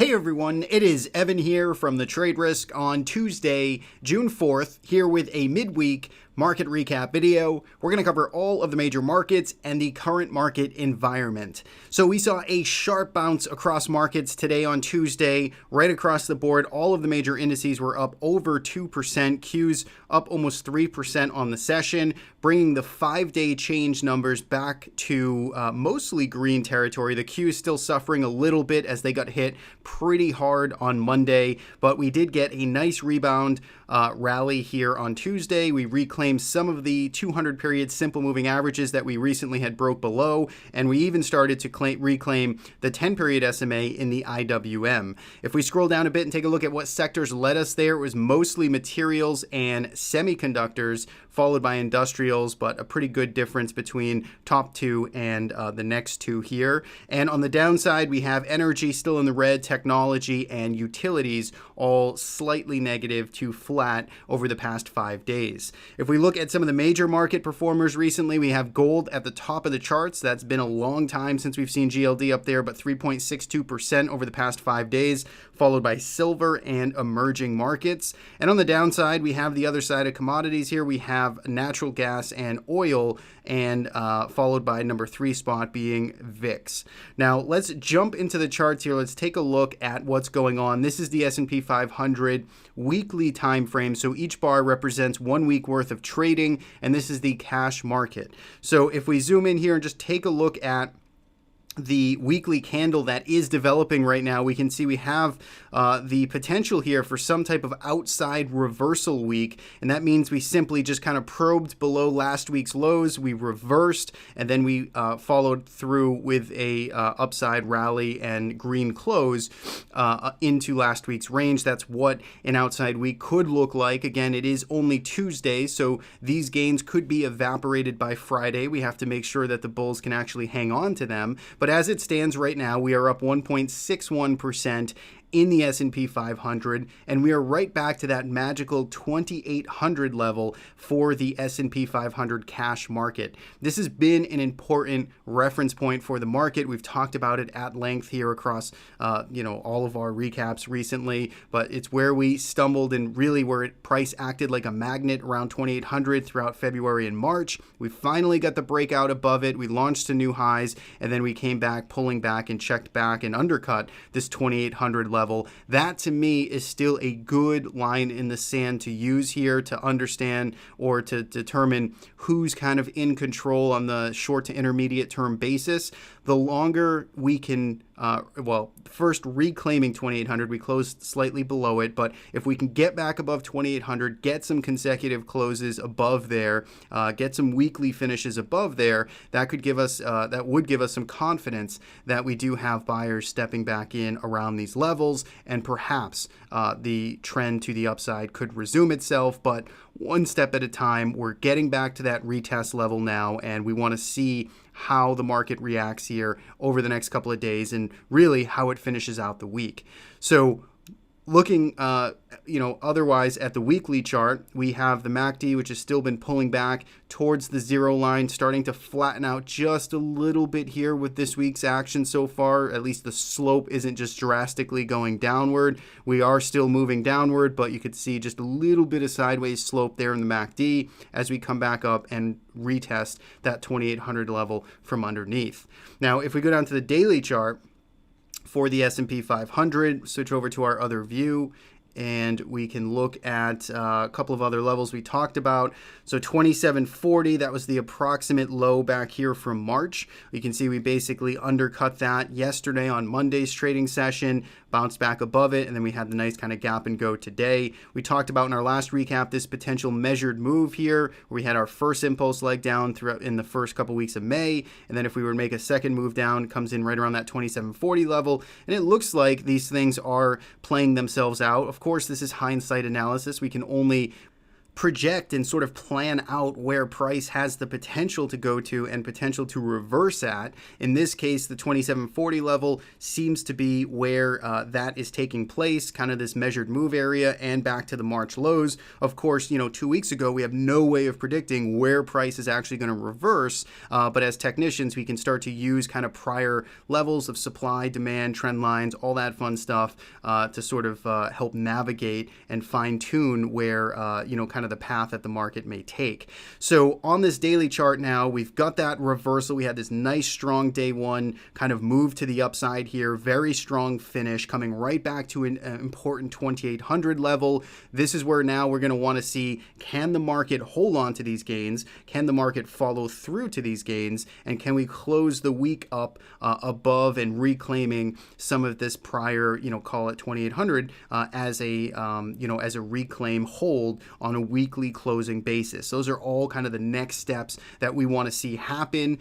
Hey everyone, it is Evan here from the Trade Risk on Tuesday, June 4th, here with a midweek market recap video. We're going to cover all of the major markets and the current market environment. So we saw a sharp bounce across markets today on Tuesday, right across the board. All of the major indices were up over 2%, Qs up almost 3% on the session, bringing the 5-day change numbers back to mostly green territory. The Q is still suffering a little bit as they got hit pretty hard on Monday, but we did get a nice rebound rally here on Tuesday. We reclaimed some of the 200 period simple moving averages that we recently had broke below, and we even started to reclaim the 10 period SMA in the IWM. If we scroll down a bit and take a look at what sectors led us there, it was mostly materials and semiconductors, followed by industrials, but a pretty good difference between top two and the next two here. And on the downside, we have energy still in the red, technology and utilities all slightly negative to flat over the past 5 days. If we look at some of the major market performers recently, we have gold at the top of the charts. That's been a long time since we've seen GLD up there, but 3.62% over the past 5 days, followed by silver and emerging markets. And on the downside, we have the other side of commodities here. We have natural gas and oil, and followed by number 3 spot being VIX. Now let's jump into the charts here. Let's take a look at what's going on. This is the S&P 500 weekly time frame. So each bar represents 1 week worth of trading, and this is the cash market. So if we zoom in here and just take a look at the weekly candle that is developing right now, we can see we have the potential here for some type of outside reversal week, and that means we simply just kind of probed below last week's lows, we reversed, and then we followed through with a upside rally and green close into last week's range. That's what an outside week could look like. Again, it is only Tuesday, so these gains could be evaporated by Friday. We have to make sure that the bulls can actually hang on to them. But as it stands right now, we are up 1.61% in the S&P 500, and we are right back to that magical 2,800 level for the S&P 500 cash market. This has been an important reference point for the market. We've talked about it at length here across all of our recaps recently, but it's where we stumbled and really where price acted like a magnet around 2,800 throughout February and March. We finally got the breakout above it. We launched to new highs, and then we came back, pulling back and checked back and undercut this 2,800 level. That to me is still a good line in the sand to use here to understand or to determine who's kind of in control on the short to intermediate term basis. The longer we can, first reclaiming 2,800, we closed slightly below it, but if we can get back above 2,800, get some consecutive closes above there, get some weekly finishes above there, that would give us some confidence that we do have buyers stepping back in around these levels, and perhaps the trend to the upside could resume itself, but one step at a time. We're getting back to that retest level now, and we want to see how the market reacts here over the next couple of days and really how it finishes out the week. So looking, otherwise at the weekly chart, we have the MACD, which has still been pulling back towards the zero line, starting to flatten out just a little bit here with this week's action so far. At least the slope isn't just drastically going downward. We are still moving downward, but you could see just a little bit of sideways slope there in the MACD as we come back up and retest that 2,800 level from underneath. Now, if we go down to the daily chart, for the S&P 500, switch over to our other view, and we can look at a couple of other levels we talked about. So 2740, that was the approximate low back here from March. You can see we basically undercut that yesterday on Monday's trading session, bounced back above it, and then we had the nice kind of gap and go today. We talked about in our last recap this potential measured move here, where we had our first impulse leg down throughout in the first couple weeks of May, and then if we were to make a second move down, it comes in right around that 2740 level, and it looks like these things are playing themselves out. Of course, this is hindsight analysis. We can only project and sort of plan out where price has the potential to go to and potential to reverse at. In this case, the 2740 level seems to be where that is taking place, kind of this measured move area and back to the March lows. Of course, 2 weeks ago, we have no way of predicting where price is actually going to reverse, but as technicians, we can start to use kind of prior levels of supply, demand, trend lines, all that fun stuff to sort of help navigate and fine tune where, kind of the path that the market may take. So on this daily chart now, we've got that reversal. We had this nice strong day one kind of move to the upside here, very strong finish coming right back to an important 2800 level. This is where now we're going to want to see, can the market hold on to these gains? Can the market follow through to these gains? And can we close the week up above and reclaiming some of this prior, call it 2800 as a reclaim hold on a weekly closing basis? Those are all kind of the next steps that we want to see happen.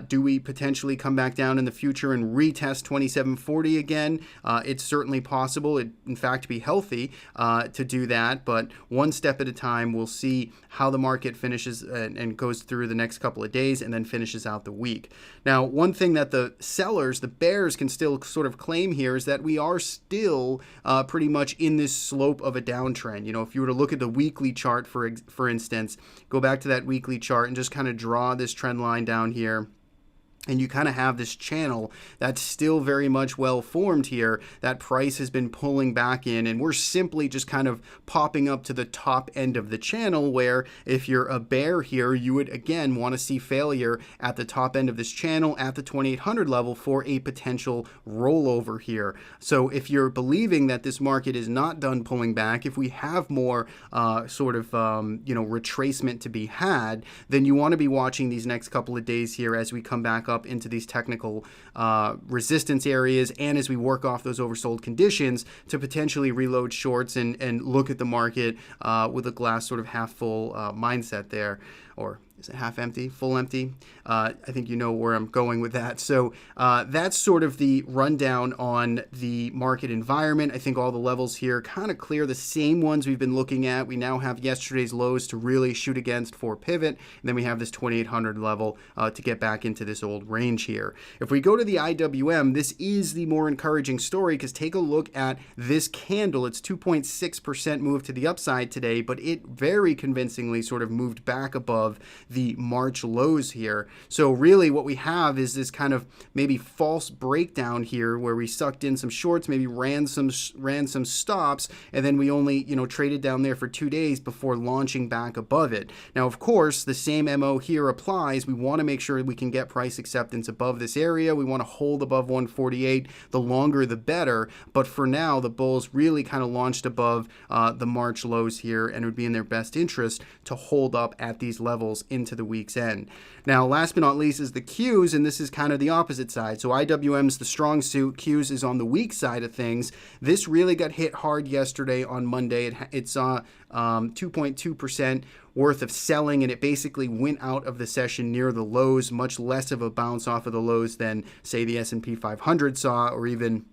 Do we potentially come back down in the future and retest 2740 again? It's certainly possible. It, in fact, be healthy to do that, but one step at a time. We'll see how the market finishes and goes through the next couple of days and then finishes out the week. Now, one thing that the sellers, the bears, can still sort of claim here is that we are still pretty much in this slope of a downtrend. If you were to look at the weekly chart, for instance, go back to that weekly chart and just kind of draw this trend line down here. And you kind of have this channel that's still very much well formed here. That price has been pulling back in, and we're simply just kind of popping up to the top end of the channel, where if you're a bear here, you would again want to see failure at the top end of this channel at the 2800 level for a potential rollover here. So if you're believing that this market is not done pulling back, if we have more retracement to be had, then you want to be watching these next couple of days here as we come back up into these technical resistance areas, and as we work off those oversold conditions to potentially reload shorts and look at the market with a glass sort of half full mindset there. Or is it half empty, full empty? I think you know where I'm going with that. So that's sort of the rundown on the market environment. I think all the levels here kind of clear, the same ones we've been looking at. We now have yesterday's lows to really shoot against for pivot, and then we have this 2800 level to get back into this old range here. If we go to the IWM, this is the more encouraging story, because take a look at this candle. It's 2.6% move to the upside today, but it very convincingly sort of moved back above the March lows here. So really what we have is this kind of maybe false breakdown here, where we sucked in some shorts, maybe ran some stops, and then we only traded down there for 2 days before launching back above it. Now, of course, the same MO here applies. We want to make sure we can get price acceptance above this area. We want to hold above 148. The longer the better, but for now the bulls really kind of launched above the March lows here, and it would be in their best interest to hold up at these levels into the week's end. Now, last but not least is the Qs, and this is kind of the opposite side. So IWM's the strong suit, Qs is on the weak side of things. This really got hit hard yesterday on Monday. It saw 2.2% worth of selling, and it basically went out of the session near the lows, much less of a bounce off of the lows than, say, the S&P 500 saw, or even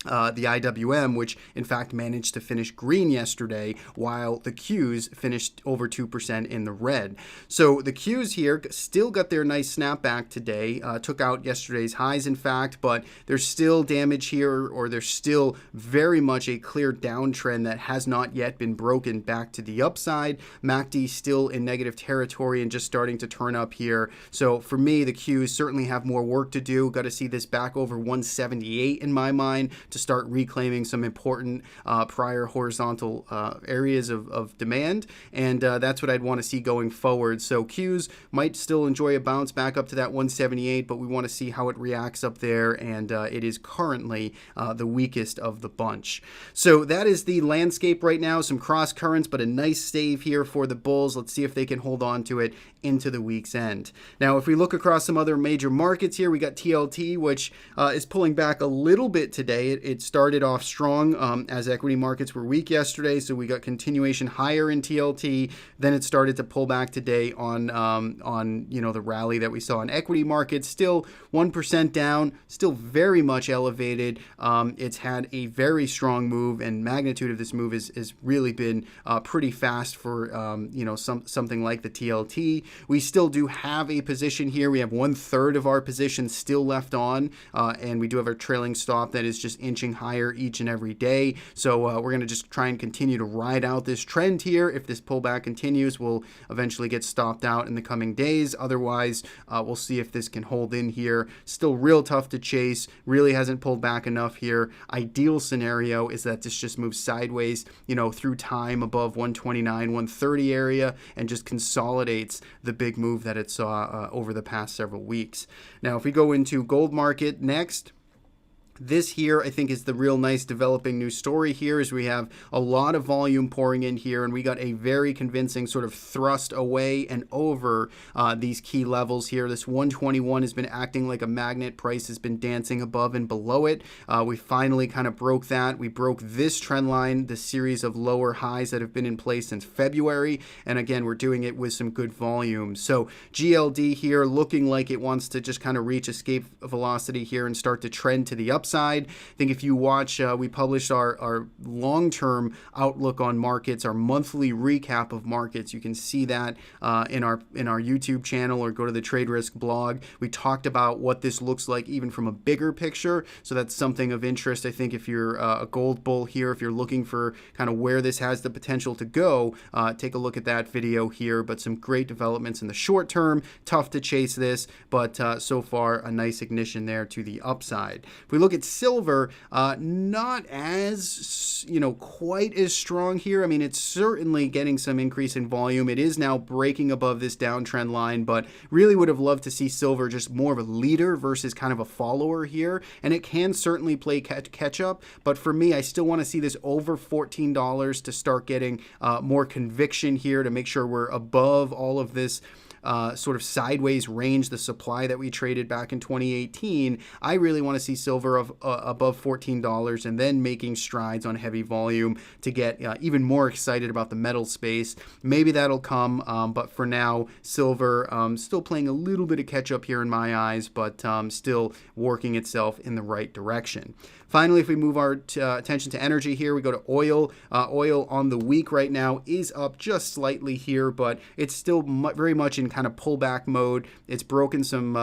the IWM, which in fact managed to finish green yesterday, while the Qs finished over 2% in the red. So the Qs here still got their nice snapback today, took out yesterday's highs in fact, but there's still damage here, or there's still very much a clear downtrend that has not yet been broken back to the upside. MACD still in negative territory and just starting to turn up here. So for me, the Qs certainly have more work to do. Got to see this back over 178 in my mind to start reclaiming some important prior horizontal areas of demand, and that's what I'd want to see going forward. So Qs might still enjoy a bounce back up to that 178, but we want to see how it reacts up there, and it is currently the weakest of the bunch. So that is the landscape right now. Some cross currents, but a nice stave here for the bulls. Let's see if they can hold on to it into the week's end. Now, if we look across some other major markets here, we got TLT, which is pulling back a little bit today. it started off strong as equity markets were weak yesterday, so we got continuation higher in TLT. Then it started to pull back today on the rally that we saw in equity markets. Still 1% down, still very much elevated. It's had a very strong move, and magnitude of this move has really been pretty fast for something like the TLT. We still do have a position here. We have 1/3 of our position still left on, and we do have a trailing stop that is just inching higher each and every day. So we're going to just try and continue to ride out this trend here. If this pullback continues, we'll eventually get stopped out in the coming days. Otherwise, we'll see if this can hold in here. Still real tough to chase. Really hasn't pulled back enough here. Ideal scenario is that this just moves sideways, through time above 129, 130 area, and just consolidates the big move that it saw over the past several weeks. Now, if we go into gold market next, this here, I think, is the real nice developing new story here, is we have a lot of volume pouring in here, and we got a very convincing sort of thrust away and over these key levels here. This 121 has been acting like a magnet. Price has been dancing above and below it. We finally kind of broke that. We broke this trend line, the series of lower highs that have been in place since February, and again, we're doing it with some good volume. So GLD here looking like it wants to just kind of reach escape velocity here and start to trend to the upside. I think if you watch, we published our long-term outlook on markets, our monthly recap of markets. You can see that in our YouTube channel, or go to the Trade Risk blog. We talked about what this looks like even from a bigger picture. So that's something of interest. I think if you're a gold bull here, if you're looking for kind of where this has the potential to go, take a look at that video here. But some great developments in the short term. Tough to chase this, but so far a nice ignition there to the upside. If we look at silver, not as, quite as strong here. I mean, it's certainly getting some increase in volume. It is now breaking above this downtrend line, but really would have loved to see silver just more of a leader versus kind of a follower here. And it can certainly play catch up, but for me, I still want to see this over $14 to start getting more conviction here, to make sure we're above all of this sort of sideways range, the supply that we traded back in 2018. I really want to see silver above $14 and then making strides on heavy volume to get even more excited about the metal space. Maybe that'll come, but for now, silver still playing a little bit of catch up here in my eyes, but still working itself in the right direction. Finally, if we move our attention to energy here, we go to oil. Oil on the week right now is up just slightly here, but it's still very much in kind of pullback mode. It's broken some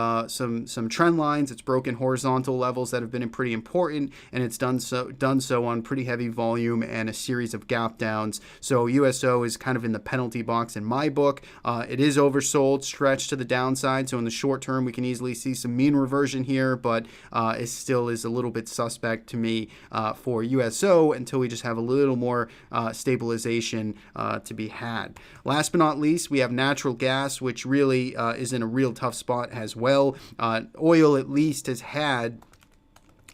trend lines. It's broken horizontal levels that have been pretty important, and it's done so on pretty heavy volume and a series of gap downs. So USO is kind of in the penalty box in my book. It is oversold, stretched to the downside. So in the short term, we can easily see some mean reversion here, but it still is a little bit suspect to me for USO until we just have a little more stabilization to be had. Last but not least, we have natural gas, which really is in a real tough spot as well. Oil at least has had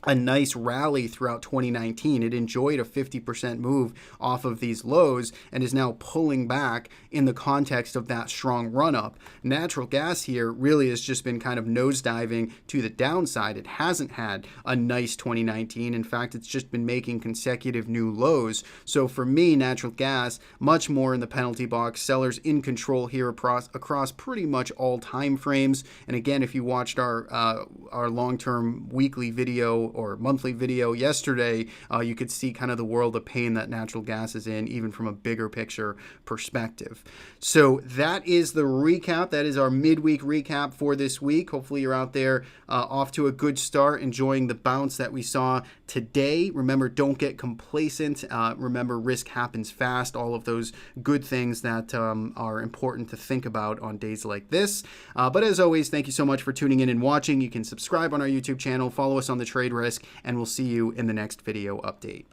a nice rally throughout 2019. It enjoyed a 50% move off of these lows and is now pulling back in the context of that strong run-up. Natural gas here really has just been kind of nosediving to the downside. It hasn't had a nice 2019. In fact, it's just been making consecutive new lows. So for me, natural gas, much more in the penalty box. Sellers in control here across pretty much all time frames. And again, if you watched our long-term weekly video or monthly video yesterday, you could see kind of the world of pain that natural gas is in, even from a bigger picture perspective. So that is the recap. That is our midweek recap for this week. Hopefully you're out there off to a good start, enjoying the bounce that we saw today. Remember, don't get complacent. Remember, risk happens fast. All of those good things that are important to think about on days like this. But as always, thank you so much for tuning in and watching. You can subscribe on our YouTube channel, follow us on the Trade Risk, and we'll see you in the next video update.